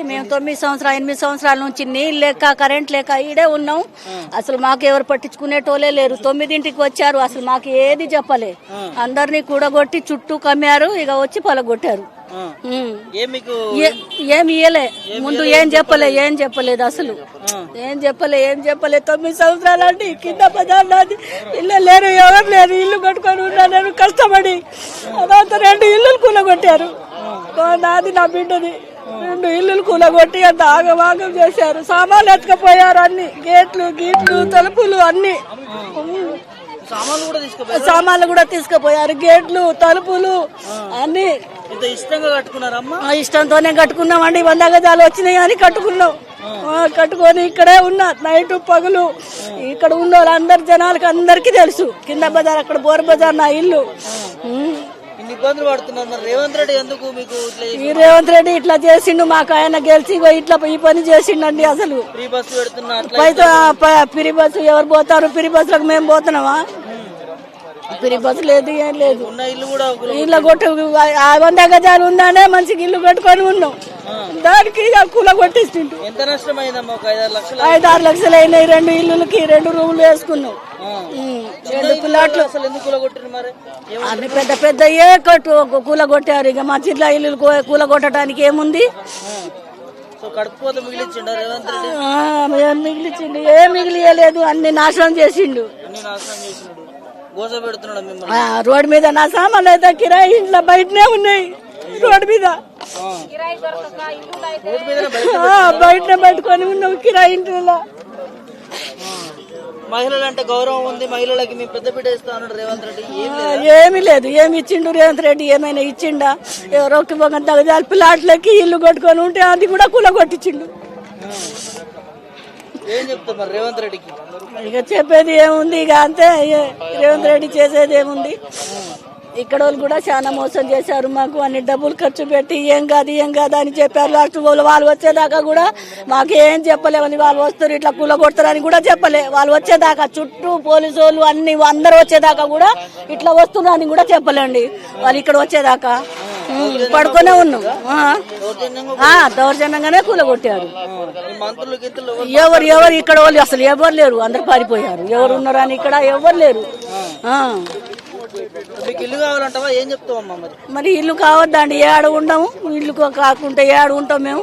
మేము 9 సంవత్సరాలు 8 సంవత్సరాల నుంచి నీళ్ళు లేక కరెంట్ లేక ఈడే ఉన్నాం. అసలు మాకు ఎవరు పట్టించుకునేటోలే లేరు. 9ంటికి వచ్చారు, అసలు మాకు ఏది చెప్పలే. అందరినీ కూడగొట్టి చుట్టూ కమ్మారు, ఇక వచ్చి పొలగొట్టారు. ఏమి ఇయ్యలే, ముందు ఏం చెప్పలేదు అసలు ఏం చెప్పలే. 9 సంవత్సరాలు అండి కింద బజార్లో ఇల్లు లేరు, ఎవరు లేరు. ఇల్లు కట్టుకొని ఉన్నా నేను కష్టపడి. అదంతా 2 ఇల్లులు కూలగొట్టారు. నాది నా బిడ్డది. 2 ఇల్లులు కూలగొట్టి అంత ఆగమాగం చేశారు. సామాన్లు ఎత్తుకపోయారు, అన్ని గీట్లు తలుపులు అన్ని సామాన్లు కూడా తీసుకుపోయారు. గేట్లు తలుపులు అన్ని ఇష్టంతోనే కట్టుకున్నామండి. 100 గజాలు వచ్చినాయి అని కట్టుకొని ఇక్కడే ఉన్నా నైట్ పగులు. ఇక్కడ ఉన్న వాళ్ళందరు జనాలకి అందరికీ తెలుసు. కింద బజార్, అక్కడ బోర్ బజార్ నా ఇల్లు. ఈ రేవంత్ రెడ్డి ఇట్లా చేసిండు. మాకు ఆయన గెలిచి ఇట్లా ఈ పని చేసిండండి. అసలు ఫ్రీ బస్సు ఎవరు పోతారు? ఫ్రీ బస్సులకు మేము పోతున్నామా? ఫ్రీ బస్సు లేదు, ఏం లేదు. ఇల్లు కొట్టు 100 గజాలు ఉందానే మంచిగా ఇల్లు కట్టుకొని ఉన్నాం. దానికి కూల కొట్టిస్తుంటు 5-6 లక్షలు అయినాయి. 2 ఇల్లులకి 2 రూములు వేసుకున్నాం. 2 ప్లాట్లు అన్ని పెద్దయే కూల కొట్టారు. ఇక మా జిల్లా ఇల్లు కూల కొట్టడానికి ఏముంది? మిగిలిచిండు, ఏం మిగిలియలేదు. అన్ని నాశనం చేసిండు. రోడ్డు మీద నా సామాన్లు అయితే కిరాయి ఇంట్లో బయటనే ఉన్నాయి. రోడ్డు మీద బయటనే పెట్టుకొని ఉన్నాం కిరాయి ఇంట్లో. మహిళలు అంటే గౌరవం ఉంది, మహిళలకి మీ పెద్ద పీట ఇస్తా అన్నాడు రేవంత్ రెడ్డి. ఏమీ లేదు. ఏమి ఇచ్చిండు రేవంత్ రెడ్డి? ఏమైనా ఇచ్చిండా? ఎవరో దగ్గర ప్లాట్లకి ఇల్లు కొట్టుకొని ఉంటే అది కూడా కూలగొట్టించిండు. ఏం చెప్తా మరి రేవంత్ రెడ్డికి? ఇక చెప్పేది ఏముంది? ఇక అంతే. రేవంత్ రెడ్డి చేసేది ఏముంది? ఇక్కడ వాళ్ళు కూడా చాలా మోసం చేశారు. మాకు అన్ని డబ్బులు ఖర్చు పెట్టి ఏం కాదు అని చెప్పారు. లాస్ట్ వాళ్ళు వచ్చేదాకా కూడా మాకు ఏం చెప్పలేమని. వాళ్ళు వస్తారు ఇట్లా కూలగొడతారని కూడా చెప్పలే. వాళ్ళు వచ్చేదాకా చుట్టూ పోలీసు వాళ్ళు అన్ని అందరు వచ్చేదాకా కూడా ఇట్లా వస్తున్నారని కూడా చెప్పలేండి. వాళ్ళు ఇక్కడ వచ్చేదాకా పడుకునే ఉన్నాం. దౌర్జన్యంగానే కూలగొట్టారు. ఎవరు ఇక్కడ వాళ్ళు అసలు ఎవరు లేరు, అందరు పారిపోయారు. ఎవరు ఉన్నారని ఇక్కడ ఎవరు లేరు. ఇల్లు కావాలంటావా? ఏం చెప్తావమ్మా? మరి ఇల్లు కావద్దండి, ఏడు ఉండము. ఇల్లు కాకుంటే ఏడు ఉంటాం మేము.